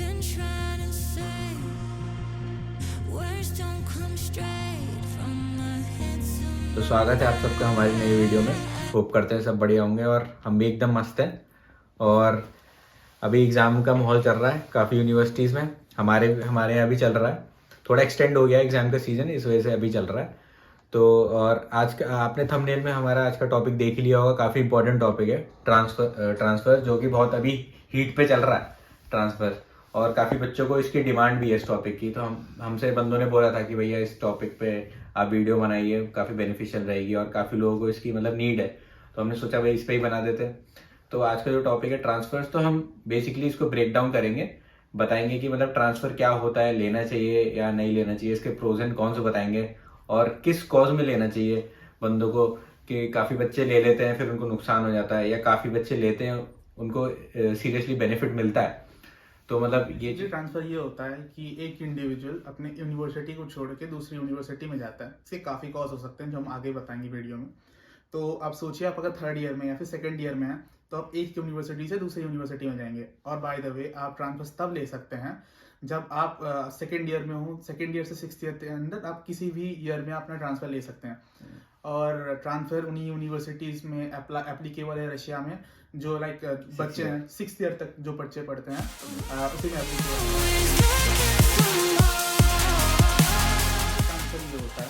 been trying to say. Words don't come straight from my head to तो स्वागत है आप सबका हमारी नई वीडियो में। होप करते हैं सब बढ़िया होंगे और हम भी एकदम मस्त हैं। और अभी एग्ज़ाम का माहौल चल रहा है काफ़ी यूनिवर्सिटीज़ में, हमारे यहाँ भी चल रहा है। थोड़ा एक्सटेंड हो गया है एग्ज़ाम का सीज़न, इस वजह से अभी चल रहा है। तो और आज का आपने थंबनेल में हमारा आज का टॉपिक देख ही लिया होगा, काफ़ी इंपॉर्टेंट टॉपिक है ट्रांसफ़र, जो कि बहुत अभी हीट पे चल रहा है ट्रांसफ़र। और काफ़ी बच्चों को इसकी डिमांड भी है इस टॉपिक की। तो हमसे बंदों ने बोला था कि भैया इस टॉपिक पे आप वीडियो बनाइए, काफ़ी बेनिफिशियल रहेगी और काफ़ी लोगों को इसकी मतलब नीड है। तो हमने सोचा भाई इस पर ही बना देते हैं। तो आज का जो टॉपिक है ट्रांसफर्स, तो हम बेसिकली इसको ब्रेक डाउन करेंगे, बताएंगे कि मतलब ट्रांसफ़र क्या होता है, लेना चाहिए या नहीं लेना चाहिए, इसके प्रोज एंड कॉन्स बताएंगे और किस कॉज में लेना चाहिए बंदों को। कि काफ़ी बच्चे ले लेते हैं फिर उनको नुकसान हो जाता है, या काफ़ी बच्चे लेते हैं उनको सीरियसली बेनिफिट मिलता है। तो मतलब ये ट्रांसफर ये होता है कि एक इंडिविजुअल अपने यूनिवर्सिटी को छोड़ के दूसरी यूनिवर्सिटी में जाता है। इसके काफ़ी कॉज हो सकते हैं जो हम आगे बताएंगे वीडियो में। तो आप सोचिए, आप अगर थर्ड ईयर में या फिर सेकेंड ईयर में हैं तो आप एक यूनिवर्सिटी से दूसरी यूनिवर्सिटी में जाएंगे। और बाय द वे आप ट्रांसफर तब ले सकते हैं जब आप सेकेंड ईयर में हो। सेकेंड ईयर से सिक्स ईयर के अंदर आप किसी भी ईयर में अपना ट्रांसफर ले सकते हैं। और ट्रांसफर उन्हीं यूनिवर्सिटीज में एप्लीकेबल है रशिया में, जो लाइक बच्चे हैं सिक्स ईयर तक जो बच्चे पढ़ते हैं उसी में एप्लीकेबल। ट्रांसफर ये होता है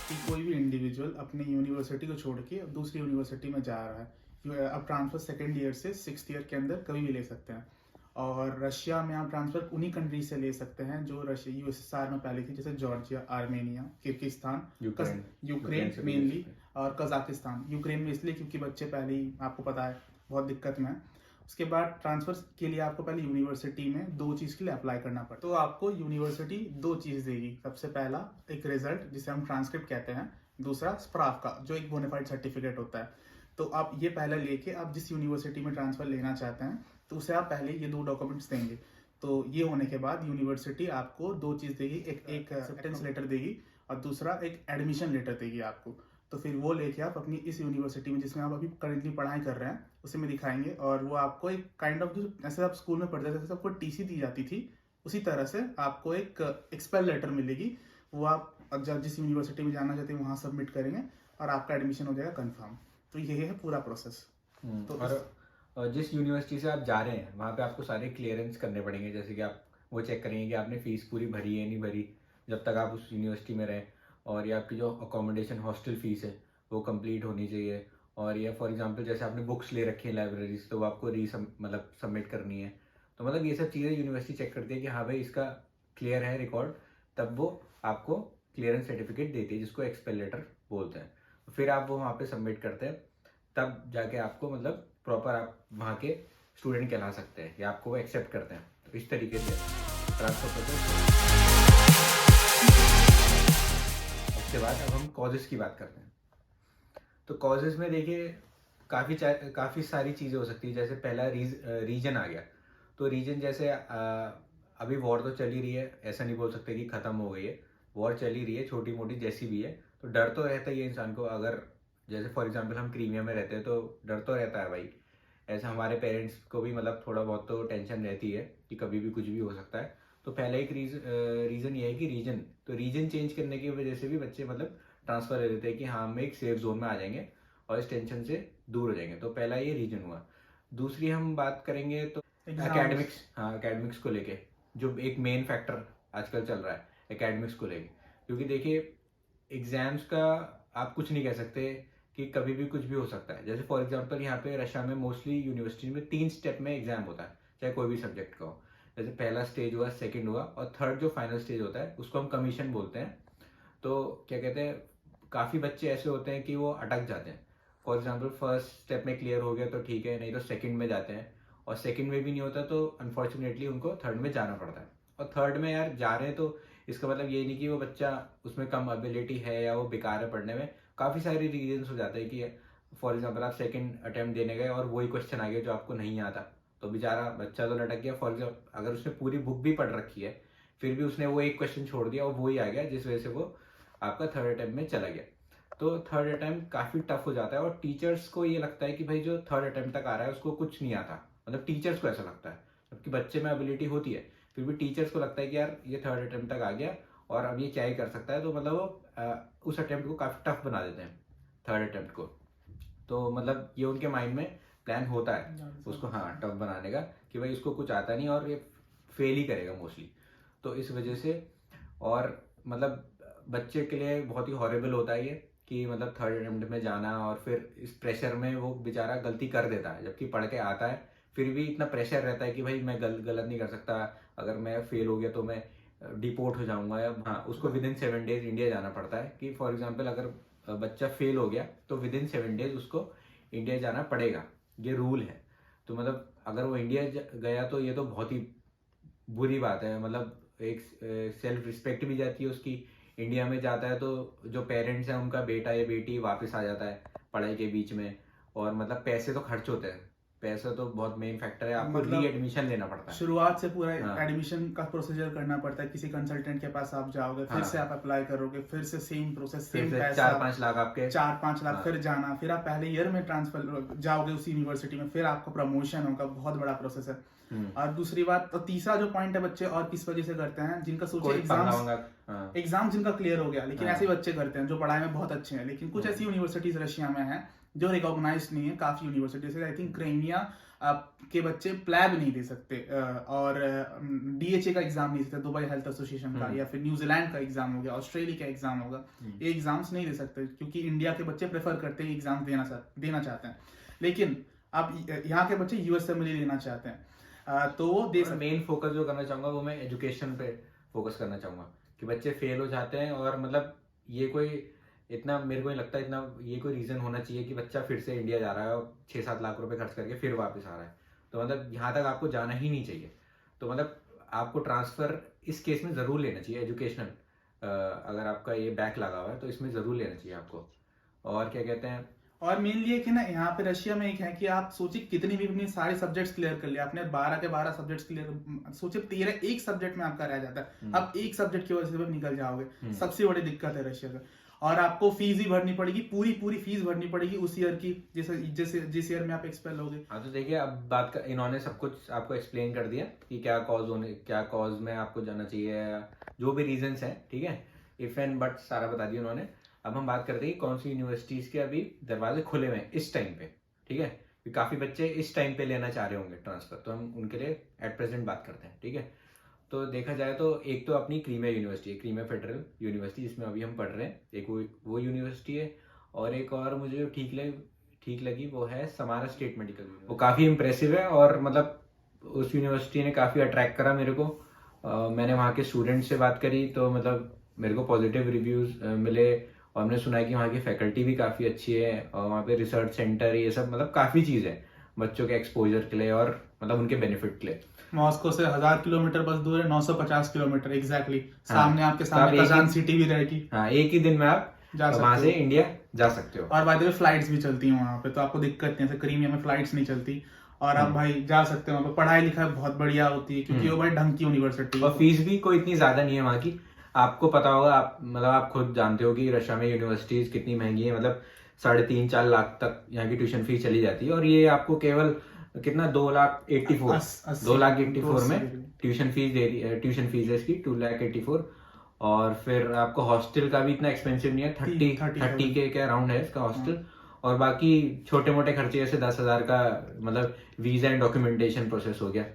कि कोई भी इंडिविजुअल अपनी यूनिवर्सिटी को छोड़ के दूसरी यूनिवर्सिटी में जा रहा है। अब ट्रांसफर सेकेंड ईयर से सिक्स ईयर के अंदर कभी भी ले सकते हैं। और रशिया में आप ट्रांसफर उन्हीं कंट्री से ले सकते हैं जो रशिया यूएसएसआर में पहले थी, जैसे Georgia, Armenia, Kyrgyzstan, Ukraine mainly, और कजाकिस्तान। यूक्रेन में इसलिए क्योंकि बच्चे पहले ही आपको पता है बहुत दिक्कत में है। उसके बाद ट्रांसफर के लिए आपको पहले यूनिवर्सिटी में दो चीज़ के लिए अप्लाई करना पड़ता है। तो आपको यूनिवर्सिटी दो चीज़ देगी। सबसे पहला एक रिजल्ट जिसे हम ट्रांसक्रिप्ट कहते हैं, दूसरा स्प्राव जो एक बोनाफाइड सर्टिफिकेट होता है। तो आप ये पहले लेके आप जिस यूनिवर्सिटी में ट्रांसफर लेना चाहते हैं तो उसे आप पहले ये दो डॉक्यूमेंट्स देंगे। तो ये होने के बाद यूनिवर्सिटी आपको दो चीज़ देगी, एक एक्सेप्टेंस लेटर देगी और दूसरा एक एडमिशन लेटर देगी आपको। तो फिर वो लेके आप अपनी इस यूनिवर्सिटी में जिसमें आप अभी करेंटली पढ़ाई कर रहे हैं उसे में दिखाएंगे। और वो आपको एक काइंड ऑफ, जो ऐसे आप स्कूल में पढ़ते थे जैसे आपको टीसी दी जाती थी, उसी तरह से आपको एक एक्सपेल लेटर मिलेगी। वो आप जिस यूनिवर्सिटी में जाना चाहते हैं वहाँ सबमिट करेंगे और आपका एडमिशन हो जाएगा कन्फर्म। तो ये है पूरा प्रोसेस। तो और जिस यूनिवर्सिटी से आप जा रहे हैं वहाँ पे आपको सारे क्लियरेंस करने पड़ेंगे। जैसे कि आप वो चेक करेंगे कि आपने फ़ीस पूरी भरी है नहीं भरी जब तक आप उस यूनिवर्सिटी में रहें, और ये आपकी जो अकोमोडेशन हॉस्टल फ़ीस है वो कंप्लीट होनी चाहिए। और या फॉर एग्जांपल जैसे आपने बुक्स ले रखी है लाइब्रेरी से तो वो आपको मतलब सबमिट करनी है। तो मतलब ये सब चीज़ें यूनिवर्सिटी चेक करती है कि हाँ भाई इसका क्लियर है रिकॉर्ड, तब वो आपको क्लियरेंस सर्टिफिकेट देती है जिसको एक्सपेल लेटर बोलते हैं। तो फिर आप वो वहाँ पे सबमिट करते हैं, तब जाके आपको मतलब प्रॉपर आप वहाँ के स्टूडेंट कहला सकते हैं या आपको वो एक्सेप्ट करते हैं। तो इस तरीके से ट्रांसफर प्रोसेस। उसके बाद अब हम कॉजेज़ की बात करते हैं। तो कॉजेज़ में देखिए काफ़ी सारी चीज़ें हो सकती है। जैसे पहला रीजन आ गया। तो रीजन जैसे अभी वॉर तो चल ही रही है, ऐसा नहीं बोल सकते कि ख़त्म हो गई है। वॉर चल ही रही है, छोटी मोटी जैसी भी है। तो डर तो रहता ही है इंसान को। अगर जैसे फॉर एग्जांपल हम क्रीमिया में रहते हैं तो डर तो रहता है भाई। ऐसा हमारे पेरेंट्स को भी मतलब थोड़ा बहुत तो टेंशन रहती है कि कभी भी कुछ भी हो सकता है। तो पहला एक रीज़न ये है कि रीजन चेंज करने की वजह से भी बच्चे मतलब ट्रांसफ़र ले लेते हैं कि हाँ हम एक सेफ जोन में आ जाएंगे और इस टेंशन से दूर हो जाएंगे। तो पहला ये रीजन हुआ। दूसरी हम बात करेंगे तो एकेडमिक्स। हाँ, एकेडमिक्स को लेके जो एक मेन फैक्टर आजकल चल रहा है एकेडमिक्स को लेके। क्योंकि देखिए एग्जाम्स का आप कुछ नहीं कह सकते कि कभी भी कुछ भी हो सकता है। जैसे फॉर एग्जांपल यहाँ पे रशिया में मोस्टली यूनिवर्सिटी में 3 स्टेप में एग्जाम होता है, चाहे कोई भी सब्जेक्ट का हो। जैसे पहला स्टेज हुआ, सेकंड हुआ और थर्ड जो फाइनल स्टेज होता है उसको हम कमीशन बोलते हैं। तो क्या कहते हैं, काफ़ी बच्चे ऐसे होते हैं कि वो अटक जाते हैं। फॉर एग्जाम्पल फर्स्ट स्टेप में क्लियर हो गया तो ठीक है, नहीं तो सेकेंड में जाते हैं और सेकेंड में भी नहीं होता तो अनफॉर्चुनेटली उनको थर्ड में जाना पड़ता है। और थर्ड में यार जा रहे हैं तो इसका मतलब ये नहीं कि वो बच्चा उसमें कम एबिलिटी है या वो बेकार है पढ़ने में। काफ़ी सारे रीजन्स हो जाते हैं कि फॉर एग्जांपल आप सेकंड अटेम्प्ट देने गए और वही क्वेश्चन आ गया जो आपको नहीं आता, तो बेचारा बच्चा तो लटक गया। फॉर एग्जाम्पल अगर उसने पूरी बुक भी पढ़ रखी है फिर भी उसने वो एक क्वेश्चन छोड़ दिया और वही आ गया, जिस वजह से वो आपका थर्ड अटेम्प्ट में चला गया। तो थर्ड अटेम्प्ट काफ़ी टफ हो जाता है और टीचर्स को ये लगता है कि भाई जो थर्ड अटेम्प्ट तक आ रहा है उसको कुछ नहीं आता, मतलब टीचर्स को ऐसा लगता है, जबकि बच्चे में एबिलिटी होती है। फिर भी टीचर्स को लगता है कि यार ये थर्ड अटेम्प्ट तक आ गया और अब ये क्या ही कर सकता है, तो मतलब वो उस अटेम्प्ट को काफ़ी टफ बना देते हैं थर्ड अटेम्प्ट को। तो मतलब ये उनके माइंड में प्लान होता है उसको हाँ टफ बनाने का कि भाई इसको कुछ आता नहीं और ये फेल ही करेगा मोस्टली। तो इस वजह से और मतलब बच्चे के लिए बहुत ही हॉरेबल होता है ये कि मतलब थर्ड अटेम्प्ट में जाना और फिर इस प्रेशर में वो बेचारा गलती कर देता है, जबकि पढ़ के आता है फिर भी इतना प्रेशर रहता है कि भाई मैं गलत नहीं कर सकता, अगर मैं फेल हो गया तो मैं डिपोर्ट हो जाऊंगा या हाँ उसको विद इन 7 डेज इंडिया जाना पड़ता है। कि फॉर एग्जाम्पल अगर बच्चा फेल हो गया तो विद इन 7 डेज उसको इंडिया जाना पड़ेगा, ये रूल है। तो मतलब अगर वो इंडिया गया तो ये तो बहुत ही बुरी बात है, मतलब एक सेल्फ रिस्पेक्ट भी जाती है उसकी। इंडिया में जाता है तो जो पेरेंट्स हैं उनका बेटा या बेटी वापस आ जाता है पढ़ाई के बीच में, और मतलब पैसे तो खर्च होते हैं, पैसा तो बहुत मेन फैक्टर है, आपको मतलब री एडमिशन लेना पड़ता है शुरुआत से पूरा हाँ। एडमिशन का प्रोसीजर करना पड़ता है, किसी कंसल्टेंट के पास आप जाओगे, फिर हाँ। से आप अप्लाई करोगे, फिर से सेम प्रोसेस, फिर सेम से पैसा, 4-5 लाख आपके 4-5 लाख हाँ। फिर जाना, फिर आप पहले ईयर में ट्रांसफर जाओगे उस यूनिवर्सिटी में, फिर आपको प्रमोशन होगा, बहुत बड़ा प्रोसेस है। और दूसरी बात, तो तीसरा जो पॉइंट है, बच्चे और किस वजह से करते हैं, जिनका सोचे कोई पंगा एग्जाम्स होगा हाँ। एग्जाम जिनका क्लियर हो गया, लेकिन हाँ। ऐसे बच्चे करते हैं जो पढ़ाई में बहुत अच्छे हैं, लेकिन कुछ ऐसी यूनिवर्सिटीज रशिया में हैं जो रिकॉग्नाइज नहीं है, काफी यूनिवर्सिटीज है। आई थिंक क्रेमिया के बच्चे प्लैब नहीं दे सकते और डीएचए का एग्जाम नहीं दे सकते, दुबई हेल्थ एसोसिएशन का, या फिर न्यूजीलैंड का एग्जाम हो गया, ऑस्ट्रेलिया का एग्जाम होगा, ये एग्जाम्स नहीं दे सकते क्योंकि इंडिया के बच्चे प्रेफर करते हैं एग्जाम देना चाहते हैं। लेकिन अब यहाँ के बच्चे यूएसएमएल लेना चाहते हैं तो वो दे सकते। मेन फोकस जो करना चाहूंगा वो मैं एजुकेशन पे फोकस करना चाहूंगा कि बच्चे फेल हो जाते हैं और मतलब ये कोई इतना मेरे को नहीं लगता इतना ये कोई रीजन होना चाहिए कि बच्चा फिर से इंडिया जा रहा है और 6-7 लाख रुपए खर्च करके फिर वापस आ रहा है। तो मतलब यहाँ तक आपको जाना ही नहीं चाहिए। तो मतलब आपको ट्रांसफर इस केस में जरूर लेना चाहिए एजुकेशनल, अगर आपका ये बैक लगा हुआ है तो इसमें जरूर लेना चाहिए आपको। और क्या कहते हैं, और मेनली एक है ना, यहाँ पे रशिया में एक है कि आप सोचिए कितनी भी अपनी सारे सब्जेक्ट्स क्लियर कर लिया आपने, 12 के 12 सब्जेक्ट्स क्लियर, सोचिए 13 एक सब्जेक्ट में आपका रह जाता है, अब एक सब्जेक्ट की वजह से आप निकल जाओगे, सबसे बड़ी दिक्कत है रशिया का। और आपको फीस भी भरनी पड़ेगी, पूरी फीस भरनी पड़ेगी उस ईयर की, जैसे जिस ईयर में आप एक्सपेल होगे। हाँ तो देखिए अब बात का इन्होंने सब कुछ आपको एक्सप्लेन कर दिया कि क्या कॉज में आपको जाना चाहिए, जो भी रीजंस हैं, ठीक है, इफ एंड बट सारा बता दिया उन्होंने। अब हम बात करते हैं कि कौन सी यूनिवर्सिटीज के अभी दरवाजे खुले हुए हैं इस टाइम पे, ठीक है, काफी बच्चे इस टाइम पे लेना चाह रहे होंगे ट्रांसफर, तो हम उनके लिए एट प्रेजेंट बात करते हैं, ठीक है। तो देखा जाए तो एक तो अपनी क्रीमिया यूनिवर्सिटी है, क्रीमिया फेडरल यूनिवर्सिटी, जिसमें अभी हम पढ़ रहे हैं, एक वो यूनिवर्सिटी है। और एक और मुझे ठीक लगी वो है समारा स्टेट मेडिकल, वो काफ़ी इम्प्रेसिव है और मतलब उस यूनिवर्सिटी ने काफ़ी अट्रैक्ट करा मेरे को। मैंने वहाँ के स्टूडेंट से बात करी तो मतलब मेरे को पॉजिटिव रिव्यूज़ मिले, और हमने सुना है कि वहाँ की फैकल्टी भी काफ़ी अच्छी है, और वहाँ पे रिसर्च सेंटर ये सब मतलब काफ़ी चीज़ है बच्चों के एक्सपोजर के लिए और मतलब उनके बेनिफिट के लिए। मॉस्को से 1000 किलोमीटर बस दूर है, 950 किलोमीटर एग्जैक्टली हाँ, सामने आपके सामने कजान सिटी भी रहेगी। हाँ, एक ही दिन में आप वहाँ से इंडिया जा सकते हो। और बाय द वे फ्लाइट्स भी चलती हैं वहाँ पे, तो आपको दिक्कत नहीं है, क्रीमिया में फ्लाइट्स नहीं चलती, और आप भाई जा सकते हो वहाँ पे। पढ़ाई लिखाई बहुत बढ़िया होती है क्योंकि वो भाई ढंग की यूनिवर्सिटी है, और फीस भी कोई इतनी ज्यादा नहीं है वहाँ की। आपको पता होगा, आप मतलब आप खुद जानते हो कि रशिया में यूनिवर्सिटीज कितनी महंगी है, मतलब 3.5-4 लाख तक यहाँ की ट्यूशन फीस चली जाती है, और ये आपको केवल कितना 2,84,000 में ट्यूशन फीस दे रही है, ट्यूशन फीस है इसकी 2,84,000। और फिर आपको हॉस्टल का भी इतना एक्सपेंसिव नहीं है, 30 के क्या अराउंड है इसका हॉस्टल। और बाकी छोटे मोटे खर्चे जैसे 10,000 का मतलब वीजा एंड डॉक्यूमेंटेशन प्रोसेस हो गया,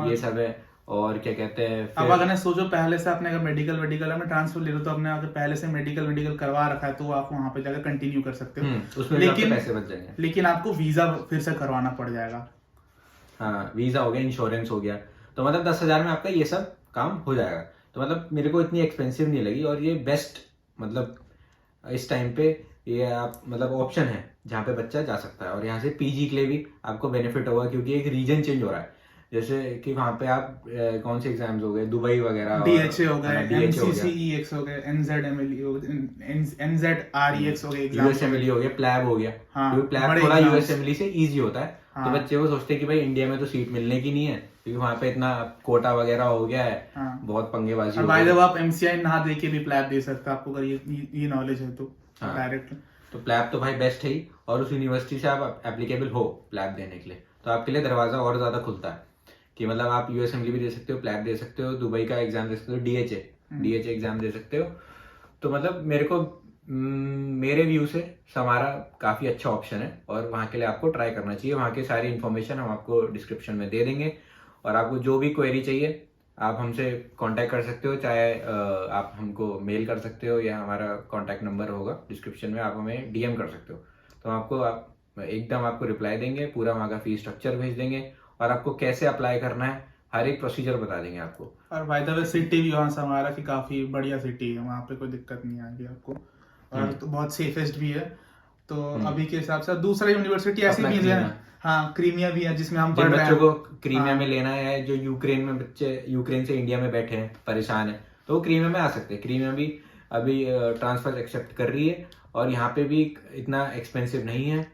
ये सब है। और क्या कहते हैं, अब अगर सोचो पहले से आपने अगर मेडिकल में ट्रांसफर ले लो, तो आपने अगर पहले से मेडिकल करवा रखा है तो आप वहाँ पे जाकर कंटिन्यू कर सकते हो, उसमें लेकिन पैसे बच जाएंगे, लेकिन आपको वीजा फिर से करवाना पड़ जाएगा। हाँ, वीजा हो गया, इंश्योरेंस हो गया, तो मतलब 10,000 में आपका ये सब काम हो जाएगा। तो मतलब मेरे को इतनी एक्सपेंसिव नहीं लगी, और ये बेस्ट मतलब इस टाइम पे ये आप मतलब ऑप्शन है जहाँ पे बच्चा जा सकता है। और यहाँ से पीजी के लिए भी आपको बेनिफिट होगा क्योंकि एक रीजन चेंज हो रहा है, जैसे कि वहाँ पे आप कौन से एग्जाम्स हो गए, दुबई वगैरह, डीएचए हो गए, एमसीसीईएक्स हो गए, एनजेडएमएलई हो गए, एनजेडआरईएक्स हो गए, यूएसएमएलई हो गया, प्लैब हो गया। क्योंकि प्लैब थोड़ा यूएसएमएलई से इजी होता है, तो बच्चे वो सोचते हैं कि भाई इंडिया में तो सीट मिलने की नहीं है क्योंकि वहाँ पे इतना कोटा वगैरह हो गया है, बहुत पंगेबाजी हो गई। आप एमसीआई ना दे के भी प्लैब दे सकते हो, आपको अगर ये नॉलेज है तो डायरेक्ट। तो प्लैब तो भाई बेस्ट है ही, और उस यूनिवर्सिटी से आप एप्लीकेबल हो प्लैब देने के लिए, तो आपके लिए दरवाजा और ज्यादा खुलता है कि मतलब आप यूएसएमएली भी दे सकते हो, प्लैब दे सकते हो, दुबई का एग्जाम दे सकते हो, डीएचए एग्जाम दे सकते हो। तो मतलब मेरे को मेरे व्यू से समारा काफ़ी अच्छा ऑप्शन है और वहाँ के लिए आपको ट्राई करना चाहिए। वहाँ की सारी इन्फॉर्मेशन हम आपको डिस्क्रिप्शन में दे देंगे और आपको जो भी क्वेरी चाहिए आप हमसे कांटेक्ट कर सकते हो, चाहे आप हमको मेल कर सकते हो या हमारा कांटेक्ट नंबर होगा डिस्क्रिप्शन में, आप हमें डीएम कर सकते हो। तो आप एकदम आपको रिप्लाई देंगे, पूरा वहाँ का फीस स्ट्रक्चर भेज देंगे और आपको कैसे अप्लाई करना है हर एक प्रोसीजर बता देंगे आपको। और बाय द वे सिटी भी वहाँ समारा की काफ़ी बढ़िया सिटी है, वहाँ पे कोई दिक्कत नहीं आएगी आपको, और तो बहुत सेफेस्ट भी है। तो अभी के हिसाब से दूसरा यूनिवर्सिटी ऐसी अपना भी है, क्रीमिया। हाँ क्रीमिया भी है जिसमें हम जिन पढ़ रहे बच्चों हैं। को क्रीमिया हाँ। में लेना है, जो यूक्रेन में बच्चे यूक्रेन से इंडिया में बैठे हैं परेशान है, तो वो क्रीमिया में आ सकते हैं। क्रीमिया भी अभी ट्रांसफर एक्सेप्ट कर रही है और यहाँ पे भी इतना एक्सपेंसिव नहीं है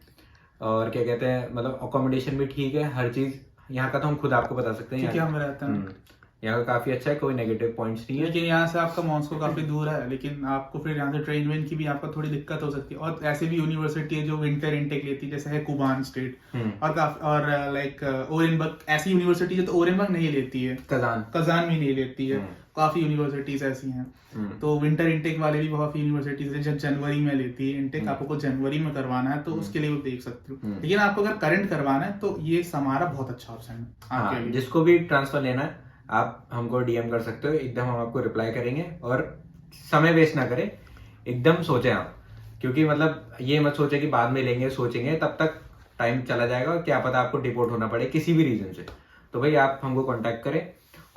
और क्या कहते हैं मतलब अकोमोडेशन भी ठीक है, हर चीज़ यहाँ का तो हम खुद आपको बता सकते हैं। क्योंकि हम रहते हैं यहाँ का काफ़ी अच्छा है, कोई नेगेटिव पॉइंट्स नहीं है। लेकिन यहाँ से आपका मॉस्को काफी दूर है, लेकिन आपको फिर यहाँ से ट्रेन वेन की भी आपको थोड़ी दिक्कत हो सकती है। और ऐसी भी यूनिवर्सिटी है जो विंटर इनटेक लेती है, जैसे है कुबान स्टेट और लाइक ओरेनबर्ग, ऐसी यूनिवर्सिटी है तो ओरेनबर्ग नहीं लेती है, कजान भी नहीं लेती है। काफी यूनिवर्सिटीज ऐसी हैं। तो विंटर इनटेक वाले भी बहुत यूनिवर्सिटीज है जब जनवरी में लेती है इनटेक, आपको जनवरी में करवाना है तो उसके लिए वो देख सकते हो। लेकिन आपको अगर करंट करवाना है तो ये समारा बहुत अच्छा ऑप्शन है आपके लिए। जिसको भी ट्रांसफर लेना है आप हमको डीएम कर सकते हो, एकदम हम आपको रिप्लाई करेंगे। और समय वेस्ट ना करें, एकदम सोचें आप, क्योंकि मतलब ये मत सोचे कि बाद में लेंगे, सोचेंगे, तब तक टाइम चला जाएगा और क्या पता आपको डिपोर्ट होना पड़े किसी भी रीजन से। तो भाई आप हमको कांटेक्ट करें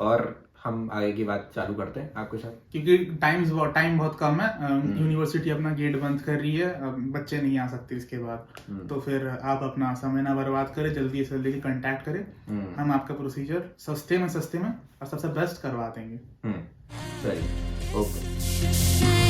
और हम आगे की बात चालू करते हैं आपके साथ, क्योंकि टाइम बहुत कम है। यूनिवर्सिटी अपना गेट बंद कर रही है, अब बच्चे नहीं आ सकते इसके बाद। तो फिर आप अपना समय ना बर्बाद करें, जल्दी से जल्दी कांटेक्ट करें, हम आपका प्रोसीजर सस्ते में और सबसे बेस्ट करवा देंगे। सही, ओके।